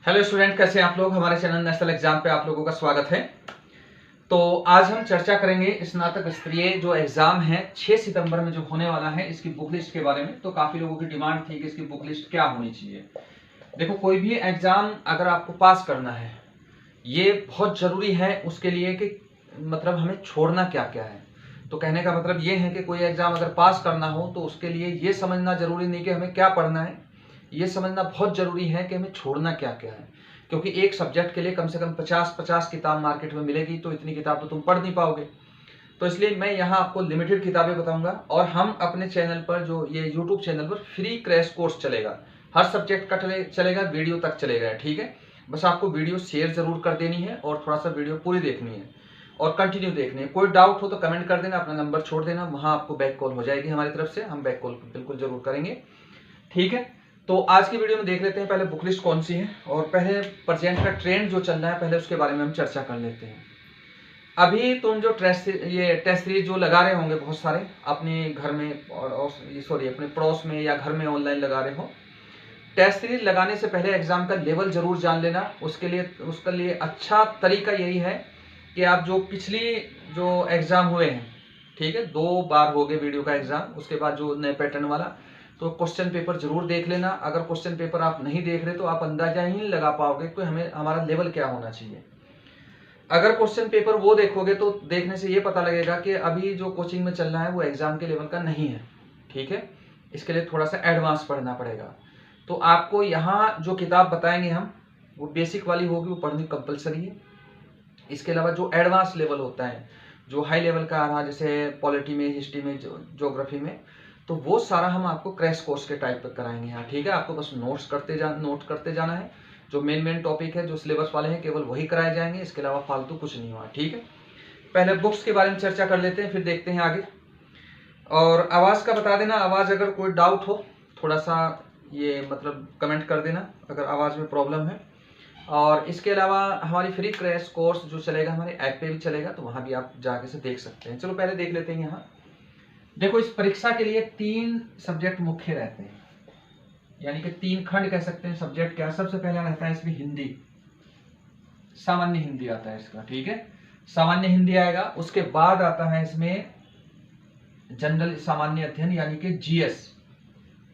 Hello student, कैसे हैं आप लोग। हमारे चैनल नेशनल एग्जाम पे आप लोगों का स्वागत है। तो आज हम चर्चा करेंगे स्नातक स्तरीय जो एग्जाम है 6 सितंबर में जो होने वाला है, इसकी बुक लिस्ट के बारे में। तो काफी लोगों की डिमांड थी कि इसकी बुक लिस्ट क्या होनी चाहिए। देखो, कोई भी एग्जाम अगर आपको पास करना है, ये बहुत जरूरी है उसके लिए कि मतलब हमें छोड़ना क्या क्या है। तो कहने का मतलब ये है कि कोई एग्जाम अगर पास करना हो तो उसके लिए ये समझना जरूरी नहीं कि हमें क्या पढ़ना है, ये समझना बहुत जरूरी है कि हमें छोड़ना क्या क्या है। क्योंकि एक सब्जेक्ट के लिए कम से कम 50 किताब मार्केट में मिलेगी, तो इतनी किताब तो तुम पढ़ नहीं पाओगे। तो इसलिए मैं यहाँ आपको लिमिटेड किताबें बताऊंगा, और हम अपने चैनल पर जो ये यूट्यूब चैनल पर फ्री क्रैश कोर्स चलेगा, हर सब्जेक्ट का चलेगा, वीडियो तक चलेगा। ठीक है, बस आपको वीडियो शेयर जरूर कर देनी है और थोड़ा सा वीडियो पूरी देखनी है और कंटिन्यू देखनी है। कोई डाउट हो तो कमेंट कर देना, अपना नंबर छोड़ देना, वहां आपको बैक कॉल हो जाएगी हमारी तरफ से, हम बैक कॉल बिल्कुल जरूर करेंगे। ठीक है, तो आज की वीडियो में देख लेते हैं पहले बुक लिस्ट कौन सी है, और पहले प्रेजेंट का ट्रेंड जो चल रहा है पहले उसके बारे में हम चर्चा कर लेते हैं। अभी तुम जो टेस्ट सीरीज जो लगा रहे होंगे बहुत सारे अपने घर में और सॉरी अपने पड़ोस में या घर में ऑनलाइन लगा रहे हो, टेस्ट सीरीज लगाने से पहले एग्जाम का लेवल जरूर जान लेना। उसके लिए अच्छा तरीका यही है कि आप जो पिछली जो एग्जाम हुए हैं, ठीक है, 2 बार हो गए वीडियो का एग्जाम, उसके बाद जो नए पैटर्न वाला, तो क्वेश्चन पेपर जरूर देख लेना। अगर क्वेश्चन पेपर आप नहीं देख रहे तो आप अंदाजा ही नहीं लगा पाओगे कि हमें हमारा लेवल क्या होना चाहिए। अगर क्वेश्चन पेपर वो देखोगे तो देखने से ये पता लगेगा कि अभी जो कोचिंग में चल रहा है वो एग्जाम के लेवल का नहीं है। ठीक है, इसके लिए थोड़ा सा एडवांस पढ़ना पड़ेगा। तो आपको यहाँ जो किताब बताएंगे हम, वो बेसिक वाली होगी, वो पढ़नी कंपलसरी है। इसके अलावा जो एडवांस लेवल होता है, जो हाई लेवल का आ रहा, जैसे पॉलिटी में, हिस्ट्री में, ज्योग्राफी में, तो वो सारा हम आपको क्रैश कोर्स के टाइप पर कराएंगे यहाँ। ठीक है, आपको बस नोट करते जाना है। जो मेन टॉपिक है, जो सिलेबस वाले हैं, केवल वही कराए जाएंगे, इसके अलावा फालतू कुछ नहीं हुआ। ठीक है, पहले बुक्स के बारे में चर्चा कर लेते हैं, फिर देखते हैं आगे। और आवाज़ का बता देना, आवाज़ अगर कोई डाउट हो थोड़ा सा ये मतलब कमेंट कर देना अगर आवाज़ में प्रॉब्लम है। और इसके अलावा हमारी फ्री क्रैश कोर्स जो चलेगा हमारे ऐप पे भी चलेगा, तो वहाँ भी आप जाके से देख सकते हैं। चलो पहले देख लेते हैं। यहाँ देखो, इस परीक्षा के लिए 3 सब्जेक्ट मुख्य रहते हैं, यानी कि 3 खंड कह सकते हैं। सब्जेक्ट क्या, सबसे पहला रहता है इसमें हिंदी, सामान्य हिंदी आता है इसका। ठीक है, सामान्य हिंदी आएगा। उसके बाद आता है इसमें जनरल सामान्य अध्ययन यानी कि जीएस,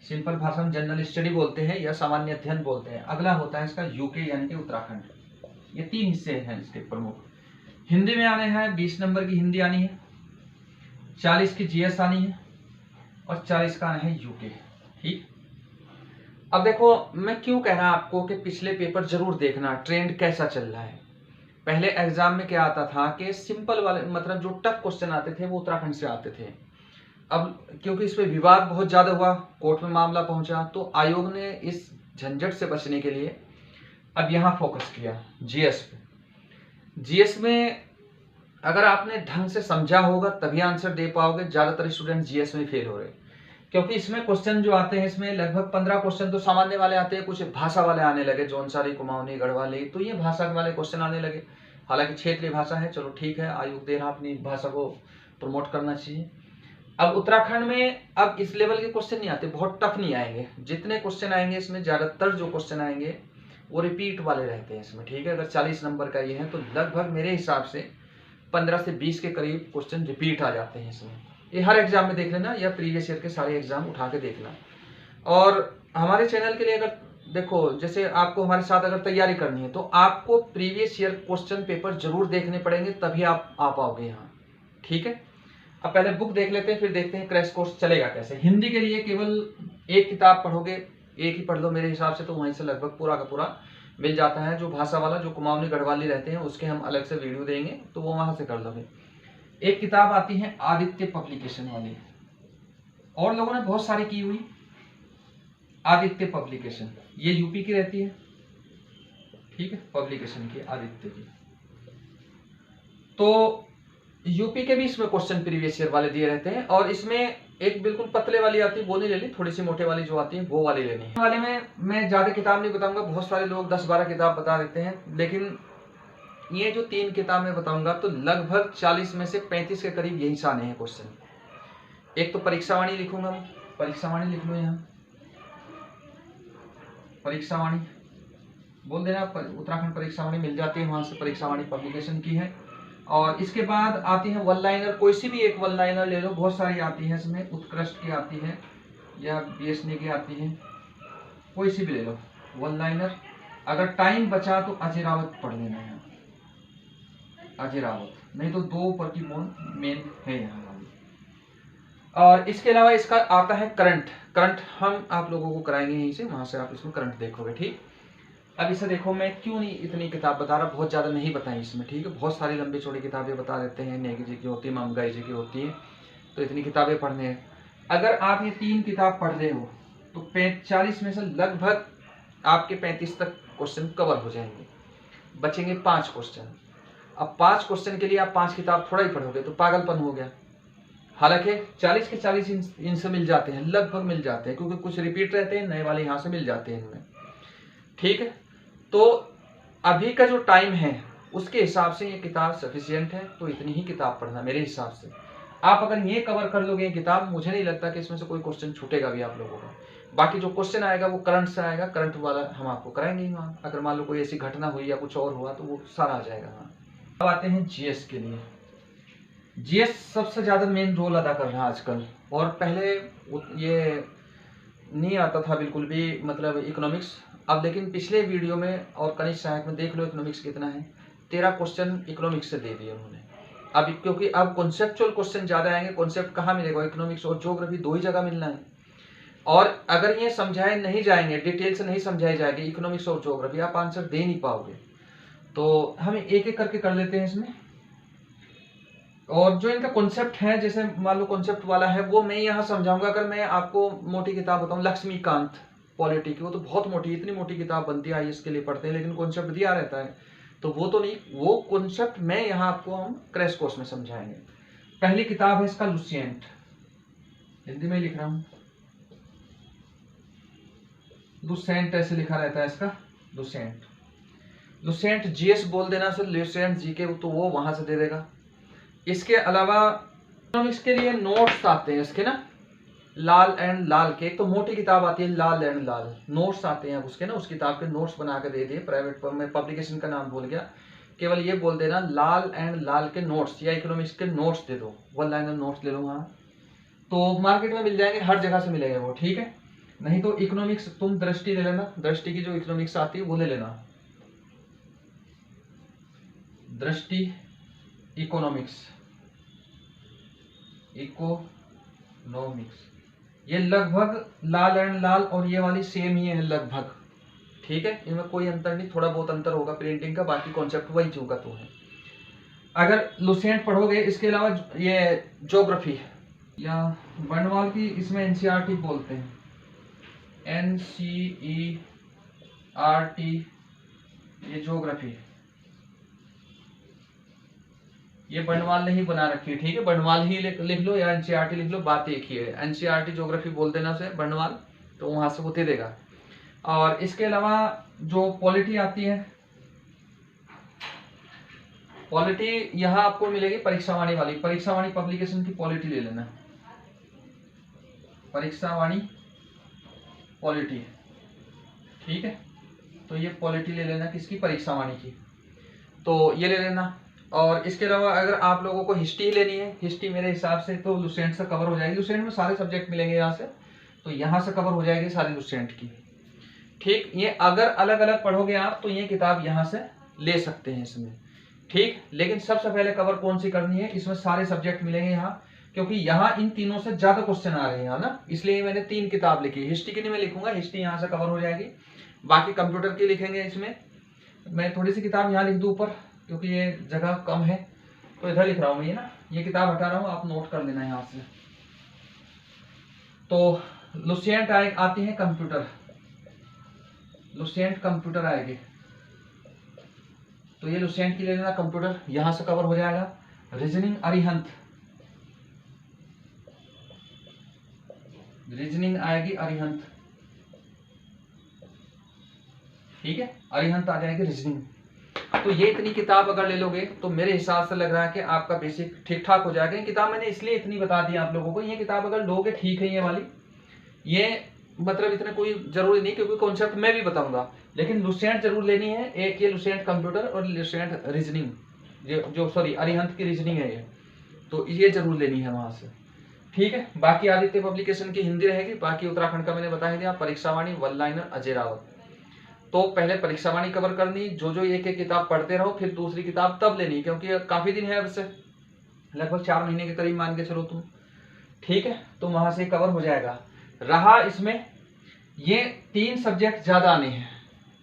सिंपल भाषा में जनरल स्टडी बोलते हैं या सामान्य अध्ययन बोलते हैं। अगला होता है इसका यूके यानी कि उत्तराखंड। ये 3 हिस्से हैं इसके प्रमुख। हिंदी में आने हैं 20 नंबर की हिंदी आनी है, 40 की जीएस आनी है और 40 का आना है यूके। ठीक, अब देखो मैं क्यों कह रहा आपको कि पिछले पेपर जरूर देखना, ट्रेंड कैसा चल रहा है। पहले एग्जाम में क्या आता था कि सिंपल वाले मतलब जो टफ क्वेश्चन आते थे वो उत्तराखंड से आते थे। अब क्योंकि इस पे विवाद बहुत ज्यादा हुआ, कोर्ट में मामला पहुंचा, तो आयोग ने इस झंझट से बचने के लिए अब यहाँ फोकस किया जीएस पे। जीएस में अगर आपने ढंग से समझा होगा तभी आंसर दे पाओगे। ज्यादातर स्टूडेंट जीएस में फेल हो रहे, क्योंकि इसमें क्वेश्चन जो आते हैं, इसमें लगभग 15 क्वेश्चन तो सामान्य वाले आते हैं, कुछ भाषा वाले आने लगे, जौनसारी, कुमाऊनी, गढ़वाली, तो ये भाषा वाले क्वेश्चन आने लगे। हालांकि क्षेत्रीय भाषा है, चलो ठीक है, आयोग दे रहा अपनी भाषा को प्रमोट करना चाहिए। अब उत्तराखंड में अब इस लेवल के क्वेश्चन नहीं आते, बहुत टफ नहीं आएंगे। जितने क्वेश्चन आएंगे इसमें, ज्यादातर जो क्वेश्चन आएंगे वो रिपीट वाले रहते हैं इसमें। ठीक है, अगर 40 नंबर का ये है तो लगभग मेरे हिसाब से 15 से 20 के करीब क्वेश्चन रिपीट आ जाते हैं इसमें। ये हर एग्जाम में देख लेना या प्रीवियस ईयर के सारे एग्जाम उठा के देखना। और हमारे चैनल के लिए अगर देखो, जैसे आपको हमारे साथ अगर तैयारी करनी है तो आपको प्रीवियस ईयर क्वेश्चन पेपर जरूर देखने पड़ेंगे, तभी आप आ पाओगे यहाँ। ठीक है, अब पहले बुक देख लेते हैं, फिर देखते हैं क्रैश कोर्स चलेगा कैसे। हिंदी के लिए केवल एक किताब पढ़ोगे, एक ही पढ़ लो मेरे हिसाब से, तो वहीं से लगभग पूरा का पूरा मिल जाता है। जो भाषा वाला, जो कुमाऊनी गढ़वाली रहते हैं, उसके हम अलग से वीडियो देंगे, तो वो वहां से कर लोगे। एक किताब आती है आदित्य पब्लिकेशन वाली, और लोगों ने बहुत सारी की हुई। आदित्य पब्लिकेशन ये यूपी की रहती है। ठीक है, पब्लिकेशन की आदित्य की, तो यूपी के भी इसमें क्वेश्चन प्रीवियस ईयर वाले दिए रहते हैं। और इसमें एक बिल्कुल पतले वाली आती है, वो नहीं लेनी, थोड़ी सी मोटे वाली जो आती है वो वाली लेनी है। वाले में मैं ज्यादा किताब नहीं बताऊंगा, बहुत सारे लोग 10-12 किताब बता देते हैं, लेकिन ये जो 3 किताब मैं बताऊंगा तो लगभग 40 में से 35 के करीब यही से आने हैं क्वेश्चन। एक तो परीक्षावाणी लिखूंगा मैं, परीक्षावाणी लिख लो यहाँ, परीक्षावाणी। बोल देना, उत्तराखंड परीक्षा वाणी मिल जाती है, वहां से परीक्षा वाणी पब्लिकेशन की है। और इसके बाद आती है वन लाइनर, कोई सी भी एक वन लाइनर ले लो, बहुत सारी आती है इसमें, उत्कृष्ट की आती है या बीएसनी की आती है, कोई सी भी ले लो वन लाइनर। अगर टाइम बचा तो अजय रावत पढ़ लेना है, अजय रावत, नहीं तो 2 प्रतिबोन मेन है यहाँ वाली। और इसके अलावा इसका आता है करंट, करंट हम आप लोगों को कराएंगे यहीं से, वहां से आप इसमें करंट देखोगे, ठीक। अब इसे देखो, मैं क्यों नहीं इतनी किताब बता रहा, बहुत ज़्यादा नहीं बताई इसमें, ठीक है, बहुत सारी लंबी चौड़ी किताबें बता देते हैं, नेगी जी की होती है, मामगाई जी की होती है, तो इतनी किताबें पढ़ने हैं। अगर आप ये 3 किताब पढ़ रहे हो तो 40 में से लगभग आपके 35 तक क्वेश्चन कवर हो जाएंगे, बचेंगे 5 क्वेश्चन। अब 5 क्वेश्चन के लिए आप 5 किताब थोड़ा ही पढ़ोगे तो पागलपन हो गया। हालांकि 40 के 40 इनसे मिल जाते हैं, लगभग मिल जाते हैं, क्योंकि कुछ रिपीट रहते हैं, नए वाले यहाँ से मिल जाते हैं इनमें, ठीक है। तो अभी का जो टाइम है उसके हिसाब से ये किताब सफिशिएंट है, तो इतनी ही किताब पढ़ना मेरे हिसाब से। आप अगर ये कवर कर लोगे ये किताब, मुझे नहीं लगता कि इसमें से कोई क्वेश्चन छूटेगा भी आप लोगों का। बाकी जो क्वेश्चन आएगा वो करंट से आएगा, करंट वाला हम आपको कराएंगे ही वहाँ, अगर मान लो कोई ऐसी घटना हुई या कुछ और हुआ तो वो सारा आ जाएगा वहाँ। अब आते हैं जीएस के लिए। जीएस सबसे ज्यादा मेन रोल अदा कर रहा है आजकल, और पहले ये नहीं आता था बिल्कुल भी, मतलब इकोनॉमिक्स। अब लेकिन पिछले वीडियो में और कनिष्ठ सहायक में देख लो इकोनॉमिक्स कितना है, 13 क्वेश्चन इकोनॉमिक्स से दे दिए उन्होंने। अब क्योंकि अब कॉन्सेप्चुअल क्वेश्चन ज्यादा आएंगे, कॉन्सेप्ट कहाँ मिलेगा, इकोनॉमिक्स और ज्योग्राफी 2 ही जगह मिलना है। और अगर ये समझाए नहीं जाएंगे, डिटेल से नहीं समझाई जाएगी इकोनॉमिक्स और ज्योग्राफी, आप आंसर दे नहीं पाओगे। तो हम एक एक करके कर लेते हैं इसमें। और जो इनका कॉन्सेप्ट है, जैसे मान लो कॉन्सेप्ट वाला है वो मैं यहाँ समझाऊंगा। अगर मैं आपको मोटी किताब बताऊं, लक्ष्मीकांत पॉलिटी की, वो तो बहुत मोटी, इतनी मोटी किताब बनती है, आईएएस के लिए पढ़ते हैं, लेकिन कॉन्सेप्ट दिया रहता है, तो वो तो नहीं, वो कॉन्सेप्ट मैं यहाँ आपको हम क्रैश कोर्स में समझाएंगे। पहली किताब है इसका लुसिएंट, हिंदी में लिख रहा हूँ, लुसेंट ऐसे लिखा रहता है इसका, लुसेंट। लुसेंट जीएस बोल देना सर, लुसेंट जीके तो वो वहां से दे देगा। इसके अलावा इकोनॉमिक्स के लिए नोट्स आते हैं इसके ना, लाल एंड लाल के, एक तो मोटी किताब आती है लाल एंड लाल, नोट्स आते हैं उसके ना, उस किताब के नोट्स बना के दे दिए, प्राइवेट पर मैं पब्लिकेशन का नाम भूल गया, केवल ये बोल देना लाल एंड लाल के नोट्स, या इकोनॉमिक्स के नोट्स दे दो, वन लाइनर नोट्स ले लो वहाँ, तो मार्केट में मिल जाएंगे, हर जगह से मिलेगा वो, ठीक है। नहीं तो इकोनॉमिक्स तुम दृष्टि ले लेना, दृष्टि की जो इकोनॉमिक्स आती है वो ले लेना, दृष्टि इकोनॉमिक्स, इकोनॉमिक्स, ये लगभग लाल एंड लाल और ये वाली सेम ही है लगभग, ठीक है, इनमें कोई अंतर नहीं, थोड़ा बहुत अंतर होगा प्रिंटिंग का, बाकी कॉन्सेप्ट वही होगा तो है। अगर लुसेंट पढ़ोगे, इसके अलावा ये ज्योग्राफी या बर्नवाल की, इसमें एनसीईआरटी बोलते हैं, एनसीईआरटी, ये ज्योग्राफी, ये बर्नवाल ने ही बना रखी है, ठीक है, बर्नवाल ही लिख लो या एनसीईआरटी लिख लो, बात एक ही है, एनसीईआरटी ज्योग्राफी बोल देना से बर्नवाल, तो वहां से वो दे देगा। और इसके अलावा जो पॉलिटी आती है, पॉलिटी यहाँ आपको मिलेगी परीक्षावाणी वाली, परीक्षावाणी पब्लिकेशन की पॉलिटी ले लेना, परीक्षावाणी पॉलिटी, ठीक है, तो ये पॉलिटी ले लेना किसकी, परीक्षावाणी की, तो ये ले लेना। और इसके अलावा अगर आप लोगों को हिस्ट्री लेनी है, हिस्ट्री मेरे हिसाब से तो लुसेंट से कवर हो जाएगी, लुसेंट में सारे सब्जेक्ट मिलेंगे यहाँ से, तो यहाँ से कवर हो जाएगी सारी लुसेंट की, ठीक। ये अगर अलग अलग पढ़ोगे आप तो ये किताब यहाँ से ले सकते हैं इसमें, ठीक। लेकिन सबसे पहले कवर कौन सी करनी है, इसमें सारे सब्जेक्ट मिलेंगे यहाँ, क्योंकि यहाँ इन तीनों से ज्यादा क्वेश्चन आ रहे हैं ना, इसलिए मैंने 3 किताब लिखी। हिस्ट्री की नहीं मैं लिखूंगा, हिस्ट्री यहाँ से कवर हो जाएगी, बाकी कंप्यूटर की लिखेंगे, इसमें मैं थोड़ी सी किताब यहाँ लिख दूं ऊपर, क्योंकि ये जगह कम है तो इधर लिख रहा हूँ मैं, ये ना, ये किताब हटा रहा हूँ, आप नोट कर लेना यहाँ से। तो लुसेंट आती है कंप्यूटर, लुसेंट कंप्यूटर आएगी, तो ये लुसेंट की ले लेना, कंप्यूटर यहां से कवर हो जाएगा। रीजनिंग अरिहंत, रीजनिंग आएगी अरिहंत, ठीक है, अरिहंत आ जाएगी रीजनिंग। तो ये इतनी किताब अगर ले लोगे तो मेरे हिसाब से लग रहा है कि आपका बेसिक ठीक ठाक हो जाएगा। ये किताब मैंने इसलिए इतनी बता दी आप लोगों को, ये किताब अगर लोगे ठीक है, ये वाली, ये मतलब इतने कोई जरूरी नहीं, क्योंकि कॉन्सेप्ट मैं भी बताऊंगा, लेकिन लुसेंट जरूर लेनी है। एक ये लुसेंट कंप्यूटर और लुसेंट रीजनिंग, जो सॉरी अरिहंत की रीजनिंग है ये, तो ये जरूर लेनी है वहां से। ठीक है, बाकी आदित्य पब्लिकेशन की हिंदी रहेगी, बाकी उत्तराखंड का मैंने बताया दिया। परीक्षावाणी, वन लाइनर, अजय रावत। तो पहले परीक्षावाणी कवर करनी, जो एक एक किताब पढ़ते रहो, फिर दूसरी किताब तब लेनी, क्योंकि काफी दिन है अब से, लगभग 4 महीने के करीब मान के चलो तुम। ठीक है, तो वहां से कवर हो जाएगा। रहा इसमें ये 3 सब्जेक्ट ज्यादा आने हैं,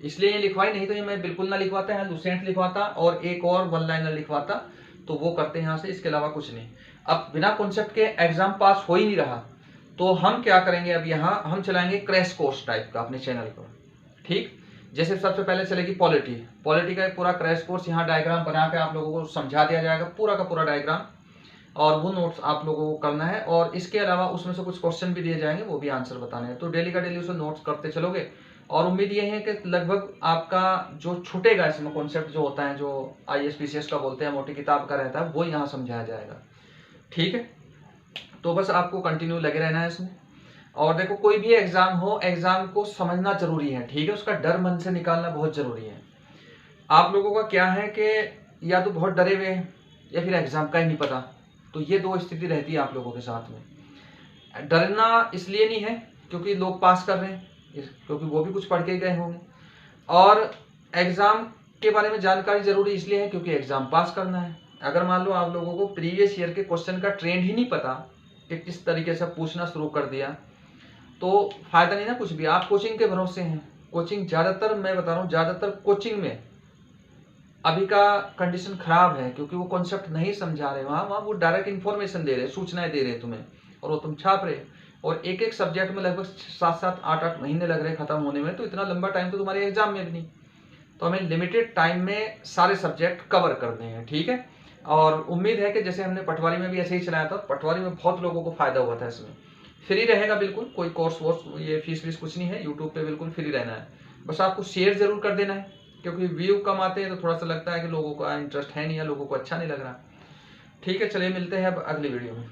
इसलिए ये लिखवाई, नहीं तो ये मैं बिल्कुल ना लिखवाता है, लुसेंट लिखवाता और एक और वन लाइनर लिखवाता, तो वो करते हैं यहाँ से, इसके अलावा कुछ नहीं। अब बिना कॉन्सेप्ट के एग्जाम पास हो ही नहीं रहा, तो हम क्या करेंगे, अब यहाँ हम चलाएंगे क्रैश कोर्स टाइप का अपने चैनल पर। ठीक, जैसे सबसे पहले चलेगी पॉलिटी का एक पूरा क्रैश कोर्स, यहाँ डायग्राम बना के आप लोगों को समझा दिया जाएगा, पूरा का पूरा डायग्राम, और वो नोट्स आप लोगों को करना है। और इसके अलावा उसमें से कुछ क्वेश्चन भी दिए जाएंगे, वो भी आंसर बताने हैं। तो डेली का डेली उसे नोट्स करते चलोगे, और उम्मीद ये है कि लगभग आपका जो छूटेगा इसमें कॉन्सेप्ट जो होता है, जो IAS PCS का बोलते हैं, मोटी किताब का रहता है, वो यहाँ समझाया जाएगा। ठीक है, तो बस आपको कंटिन्यू लगे रहना है इसमें। और देखो, कोई भी एग्जाम हो, एग्जाम को समझना जरूरी है। ठीक है, उसका डर मन से निकालना बहुत जरूरी है। आप लोगों का क्या है कि या तो बहुत डरे हुए हैं, या फिर एग्जाम का ही नहीं पता, तो ये 2 स्थिति रहती है आप लोगों के साथ में। डरना इसलिए नहीं है क्योंकि लोग पास कर रहे हैं, क्योंकि वो भी कुछ पढ़ के गए होंगे, और एग्जाम के बारे में जानकारी जरूरी इसलिए है क्योंकि एग्जाम पास करना है। अगर मान लो आप लोगों को प्रीवियस ईयर के क्वेश्चन का ट्रेंड ही नहीं पता कि किस तरीके से पूछना शुरू कर दिया, तो फायदा नहीं ना कुछ भी। आप कोचिंग के भरोसे हैं, कोचिंग ज्यादातर, मैं बता रहा हूँ, ज्यादातर कोचिंग में अभी का कंडीशन खराब है, क्योंकि वो कॉन्सेप्ट नहीं समझा रहे, वहां वो डायरेक्ट इन्फॉर्मेशन दे रहे, सूचनाएं दे रहे तुम्हें, और वो तुम छाप रहे, और एक एक सब्जेक्ट में लगभग 7-7, 8-8 महीने लग रहे खत्म होने में, तो इतना लंबा टाइम तो तुम्हारे एग्जाम में भी नहीं। तो हमें लिमिटेड टाइम में सारे सब्जेक्ट कवर करने हैं। ठीक है, और उम्मीद है कि जैसे हमने पटवारी में भी ऐसे ही चलाया था, पटवारी में बहुत लोगों को फायदा हुआ था। इसमें फ्री रहेगा बिल्कुल, कोई कोर्स वोर्स ये फीस वीस कुछ नहीं है, यूट्यूब पे बिल्कुल फ्री रहना है। बस आपको शेयर जरूर कर देना है, क्योंकि व्यू कम आते हैं तो थोड़ा सा लगता है कि लोगों का इंटरेस्ट है नहीं, या लोगों को अच्छा नहीं लग रहा। ठीक है, चलिए मिलते हैं अब अगली वीडियो में।